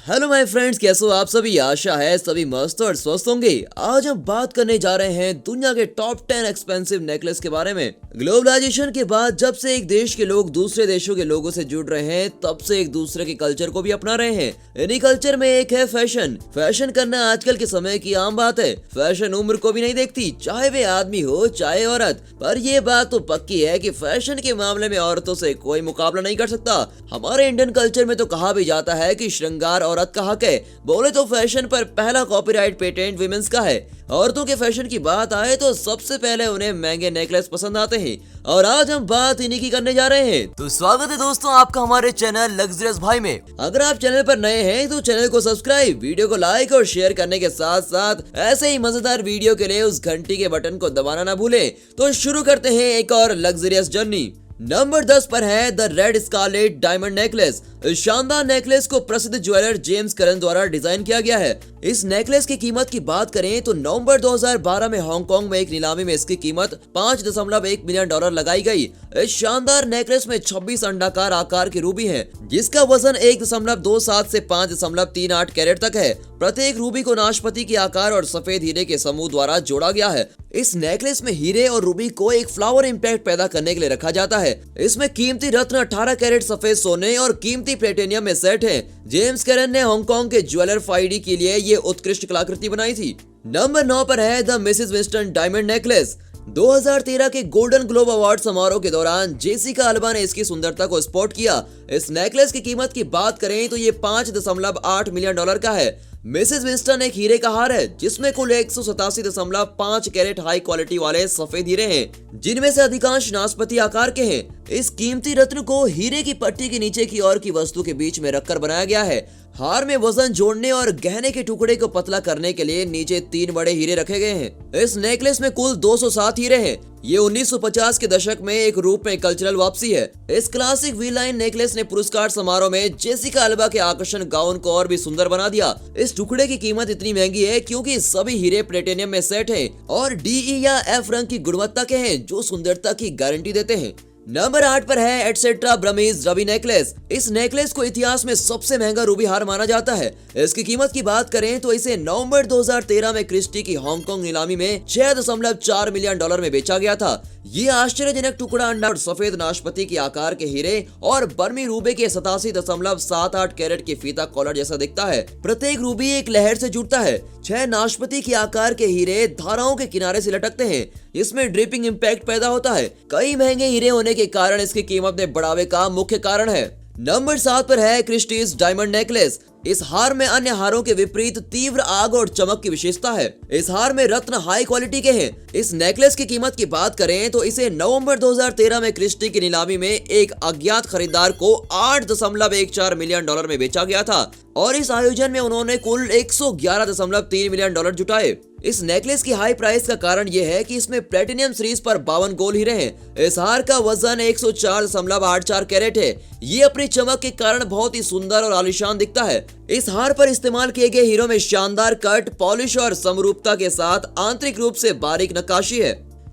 Hello my friends, कैसे हो आप सभी। आशा है सभी मस्त और स्वस्थ होंगे। आज हम बात करने जा रहे हैं दुनिया के टॉप 10 एक्सपेंसिव नेकलेस के बारे में। ग्लोबलाइजेशन के बाद जब से एक देश के लोग दूसरे देशों के लोगों से जुड़ रहे हैं, तब से एक दूसरे के कल्चर को भी अपना रहे हैं। इन्हीं कल्चर में एक है फैशन। फैशन करना आजकल के समय की आम बात है। फैशन उम्र को भी नहीं देखती, चाहे वे आदमी हो चाहे औरत। पर ये बात तो पक्की है कि फैशन के मामले में औरतों से कोई मुकाबला नहीं कर सकता। हमारे इंडियन कल्चर में तो कहा भी जाता है कि श्रृंगार औरत का हक है। बोले तो फैशन पर पहला कॉपीराइट पेटेंट विमेंस का है। औरतों के फैशन की बात आए तो सबसे पहले उन्हें महंगे नेकलेस पसंद आते हैं, और आज हम बात इन्हीं की करने जा रहे हैं। तो स्वागत है दोस्तों आपका हमारे चैनल लग्जरियस भाई में। अगर आप चैनल पर नए हैं तो चैनल को सब्सक्राइब, वीडियो को लाइक और शेयर करने के साथ साथ ऐसे ही मजेदार वीडियो के लिए उस घंटी के बटन को दबाना ना भूलें। तो शुरू करते हैं एक और लग्जरियस जर्नी। नंबर 10 पर है the red scarlet diamond necklace. इस शानदार नेकलेस को प्रसिद्ध ज्वेलर जेम्स करन द्वारा डिजाइन किया गया है। इस नेकलेस की कीमत की बात करें तो नवंबर 2012 में हांगकांग में एक नीलामी में इसकी कीमत $5.1 मिलियन लगाई गई। इस शानदार नेकलेस में 26 अंडाकार आकार के रूबी हैं, जिसका वजन 1.27 से 5.38 कैरेट तक है। प्रत्येक रूबी को नाशपाती के आकार और सफेद हीरे के समूह द्वारा जोड़ा गया है। इस नेकलेस में हीरे और रूबी को एक फ्लावर इम्पैक्ट पैदा करने के लिए रखा जाता है। इसमें कीमती रत्न 18 कैरेट सफेद सोने और कीमती प्लेटिनियम में सेट है। जेम्स कैरन ने हांगकांग के ज्वेलर फाइडी के लिए ये उत्कृष्ट कलाकृति बनाई थी। नंबर 9 पर है the Mrs Winston diamond necklace. 2013 के गोल्डन ग्लोब अवार्ड समारोह के दौरान जेसिका अल्बा ने इसकी सुंदरता को स्पॉट किया। इस नेकलेस की कीमत की बात करें तो ये $5.8 मिलियन का है। मिसेस विंस्टन एक हीरे का हार है, जिसमें कुल 187.5 कैरेट हाई क्वालिटी वाले सफेद हीरे हैं, जिनमें से अधिकांश नाशपाती आकार के हैं। इस कीमती रत्न को हीरे की पट्टी के नीचे की ओर की वस्तु के बीच में रखकर बनाया गया है। हार में वजन जोड़ने और गहने के टुकड़े को पतला करने के लिए नीचे 3 बड़े हीरे रखे गए हैं। इस नेकलेस में कुल 207 हीरे हैं। ये 1950 के दशक में एक रूप में कल्चरल वापसी है। इस क्लासिक वी लाइन नेकलेस ने पुरस्कार समारोह में जेसिका अल्बा के आकर्षण गाउन को और भी सुंदर बना दिया। इस टुकड़े की कीमत इतनी महंगी है क्योंकि सभी हीरे प्लेटिनियम में सेट हैं और DE या F रंग की गुणवत्ता के हैं, जो सुंदरता की गारंटी देते हैं। नंबर 8 पर है एटसेट्रा ब्रमीज रबी नेकलेस। इस नेकलेस को इतिहास में सबसे महंगा रूबी हार माना जाता है। इसकी कीमत की बात करें तो इसे नवंबर 2013 में क्रिस्टी की हांगकांग नीलामी में $6.4 मिलियन में बेचा गया था। ये आश्चर्यजनक टुकड़ा अंडा और सफेद नाशपाती के आकार के हीरे और बर्मी रूबे के 87.78 कैरेट के फीता कॉलर जैसा दिखता है। प्रत्येक रूबी एक लहर से जुड़ता है। 6 नाशपाती के आकार के हीरे धाराओं के किनारे से लटकते हैं। इसमें ड्रिपिंग इम्पैक्ट पैदा होता है। कई महंगे हीरे होने के कारण इसकी कीमत में बढ़ावे का मुख्य कारण है। नंबर 7 पर है क्रिस्टीज डायमंड नेकलेस। इस हार में अन्य हारों के विपरीत तीव्र आग और चमक की विशेषता है। इस हार में रत्न हाई क्वालिटी के हैं। इस नेकलेस की कीमत की बात करें तो इसे नवंबर 2013 में क्रिस्टी की नीलामी में एक अज्ञात खरीदार को $8.14 मिलियन में बेचा गया था, और इस आयोजन में उन्होंने कुल $111.3 मिलियन जुटाए। इस नेकलेस की हाई प्राइस का कारण यह है कि इसमें प्लेटिनियम सीरीज पर 52 गोल्ड हीरे हैं। इस हार का वजन 104.84 कैरेट है। ये अपनी चमक के कारण बहुत ही सुंदर और आलीशान दिखता है। इस हार पर इस्तेमाल किए गए हीरों में शानदार कट, पॉलिश और समरूपता के साथ आंतरिक रूप से बारीक नक्काशी है।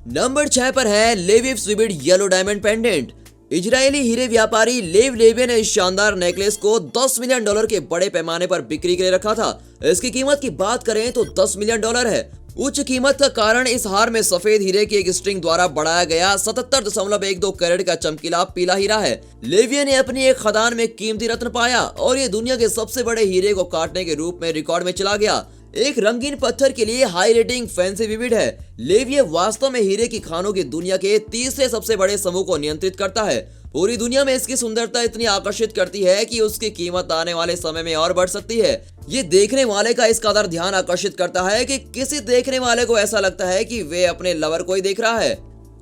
नंबर 6 पर है Leviev's vivid yellow diamond pendant. Israeli हीरे व्यापारी लेव लेवे ने इस शानदार नेकलेस को $10 मिलियन के बड़े पैमाने पर बिक्री के लिए रखा था। इसकी कीमत की बात करें तो $10 मिलियन है। उच्च कीमत का कारण इस हार में सफेद हीरे की एक स्ट्रिंग द्वारा बढ़ाया गया 77.12 कैरेट का चमकीला पीला हीरा है। लेविये ने अपनी एक खदान में कीमती रत्न पाया और ये दुनिया के सबसे बड़े हीरे को काटने के रूप में रिकॉर्ड में चला गया। एक रंगीन पत्थर के लिए हाई रेटिंग फैंसी विविड है। लेविये वास्तव में हीरे की खानों की दुनिया के तीसरे सबसे बड़े समूह को नियंत्रित करता है। पूरी दुनिया में इसकी सुंदरता इतनी आकर्षित करती है कि उसकी कीमत आने वाले समय में और बढ़ सकती है। ये देखने वाले का इस कदर ध्यान आकर्षित करता है कि किसी देखने वाले को ऐसा लगता है कि वे अपने लवर को ही देख रहा है।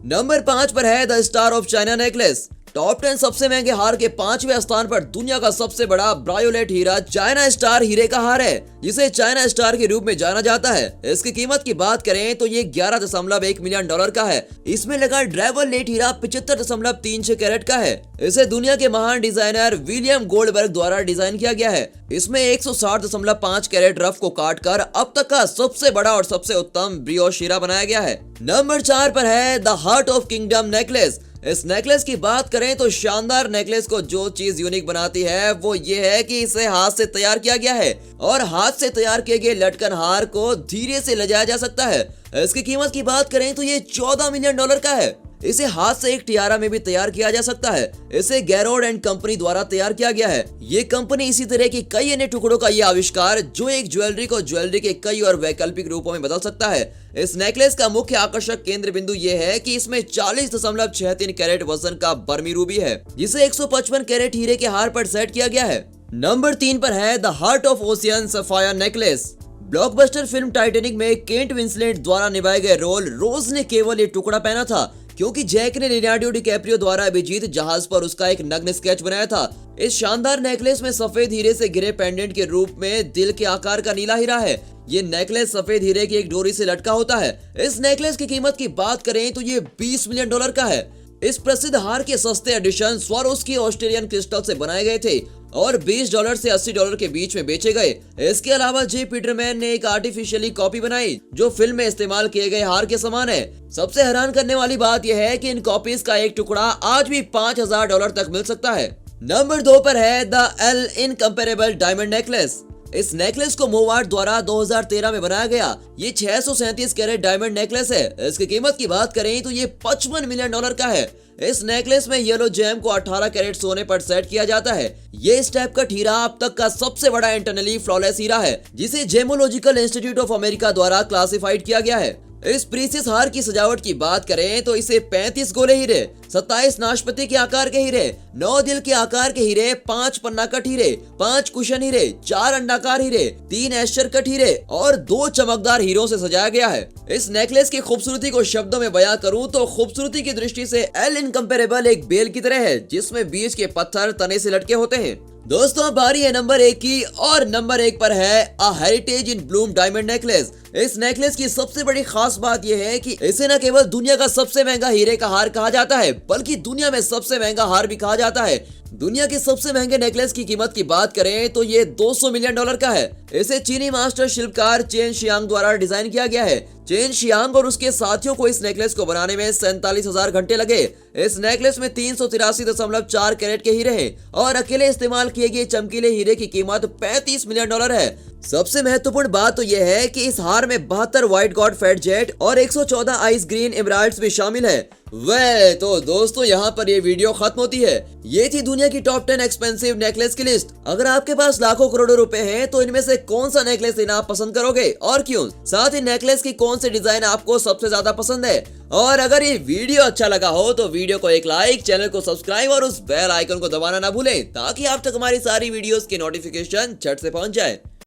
नंबर 5 पर है the star of China necklace. Top 10 सबसे महंगे हार के 5वें स्थान पर दुनिया का सबसे बड़ा ब्रायोलेट हीरा चाइना स्टार हीरे का हार है, जिसे चाइना स्टार के रूप में जाना जाता है। इसकी कीमत की बात करें तो ये $11.1 मिलियन का है। इसमें लगा ड्राइवर लेट हीरा 75.36 कैरेट का है। इसे दुनिया के महान डिजाइनर विलियम गोल्डबर्ग द्वारा डिजाइन किया गया है। इसमें 160.5 कैरेट रफ को काटकर अब तक का सबसे बड़ा और सबसे उत्तम ब्रियोश हीरा बनाया गया है। नंबर 4 पर है the heart of kingdom necklace. इस नेकलेस की बात करें तो शानदार नेकलेस को जो चीज यूनिक बनाती है वो ये है कि इसे हाथ से तैयार किया गया है और हाथ से तैयार किए गए लटकन हार को धीरे से ले जाया जा सकता है। इसकी कीमत की बात करें तो ये $14 मिलियन का है। इसे हाथ से एक टियारा में भी तैयार किया जा सकता है। इसे गैरोड एंड कंपनी द्वारा तैयार किया गया है। ये कंपनी इसी तरह की कई अन्य टुकड़ों का ये आविष्कार जो एक ज्वेलरी को ज्वेलरी के कई और वैकल्पिक रूपों में बदल सकता है। इस नेकलेस का मुख्य आकर्षक केंद्र बिंदु ये है कि इसमें 40.63 कैरेट वजन का बर्मी रूबी है, जिसे 155 कैरेट हीरे के हार पर सेट किया गया है। नंबर 3 पर है the heart of ocean sapphire necklace. Blockbuster film Titanic में केंट विंसलेट द्वारा निभाए गए रोल रोज ने केवल ये टुकड़ा पहना था क्योंकि जैक ने लियोनार्डो डिकैप्रियो द्वारा अभिजीत जहाज पर उसका एक नग्न स्केच बनाया था। इस शानदार नेकलेस में सफेद हीरे से घिरे पेंडेंट के रूप में दिल के आकार का नीला हीरा है। ये नेकलेस सफेद हीरे की एक डोरी से लटका होता है। इस नेकलेस की कीमत की बात करें तो ये $20 मिलियन का है। इस प्रसिद्ध हार के सस्ते एडिशन स्वारोस्की ऑस्ट्रेलियन क्रिस्टल से बनाए गए थे और $20 से $80 के बीच में बेचे गए। इसके अलावा जे पीटरमैन ने एक आर्टिफिशियली कॉपी बनाई जो फिल्म में इस्तेमाल किए गए हार के समान है। सबसे हैरान करने वाली बात यह है कि इन कॉपीज का एक टुकड़ा आज भी $5000 तक मिल सकता है। नंबर 2 पर है the L incomparable diamond necklace. इस नेकलेस को मोवार्ट द्वारा 2013 में बनाया गया। ये 637 कैरेट डायमंड नेकलेस है। इसकी कीमत की बात करें तो ये $55 मिलियन का है। इस नेकलेस में येलो जेम को 18 कैरेट सोने पर सेट किया जाता है। ये इस टाइप का हीरा अब तक का सबसे बड़ा इंटरनली फ्लॉलेस हीरा है, जिसे जेमोलॉजिकल इंस्टीट्यूट ऑफ अमेरिका द्वारा क्लासिफाइड किया गया है। इस प्रीसियस हार की सजावट की बात करें तो इसे 35 गोले हीरे, 27 नाशपाती के आकार के हीरे, 9 दिल के आकार के हीरे, 5 पन्ना कट हीरे, 5 कुशन हीरे, 4 अंडाकार हीरे, 3 एस्चर कट हीरे और 2 चमकदार हीरों से सजाया गया है। इस नेकलेस की खूबसूरती को शब्दों में बयां करूं तो खूबसूरती की दृष्टि से एल इनकम्पेरेबल एक बेल की तरह है जिसमें बीच के पत्थर तने से लटके होते हैं। दोस्तों बारी है नंबर 1 की और नंबर 1 पर है a heritage in Bloom diamond necklace. इस नेकलेस की सबसे बड़ी खास बात यह है कि इसे न केवल दुनिया का सबसे महंगा हीरे का हार कहा जाता है बल्कि दुनिया में सबसे महंगा हार भी कहा जाता है। दुनिया के सबसे महंगे नेकलेस की कीमत की बात करें तो ये $200 मिलियन का है। इसे चीनी मास्टर शिल्पकार चेन शियांग द्वारा डिजाइन किया गया है। चेन शियांग और उसके साथियों को इस नेकलेस को बनाने में 47,000 घंटे लगे। इस नेकलेस में 383.4 कैरेट के हीरे हैं और अकेले इस्तेमाल किए गए चमकीले हीरे की कीमत $35 मिलियन है। सबसे महत्वपूर्ण बात तो यह है कि इस हार में 72 व्हाइट गॉड फेट जेट और 114 आइस ग्रीन एमराल्ड्स भी शामिल है। वह तो दोस्तों यहाँ पर ये वीडियो खत्म होती है। ये थी दुनिया की टॉप 10 एक्सपेंसिव नेकलेस की लिस्ट। अगर आपके पास लाखों करोड़ों रुपए हैं तो इनमें से कौन सा नेकलेस लेना आप पसंद करोगे और क्यों? साथ ही नेकलेस की कौन से डिजाइन आपको सबसे ज्यादा पसंद है? और अगर ये वीडियो अच्छा लगा हो तो वीडियो को एक लाइक, चैनल को सब्सक्राइब और उस बेल आइकन को दबाना ना भूलें ताकि आप तक हमारी सारी वीडियोस की नोटिफिकेशन झट से पहुंच जाए।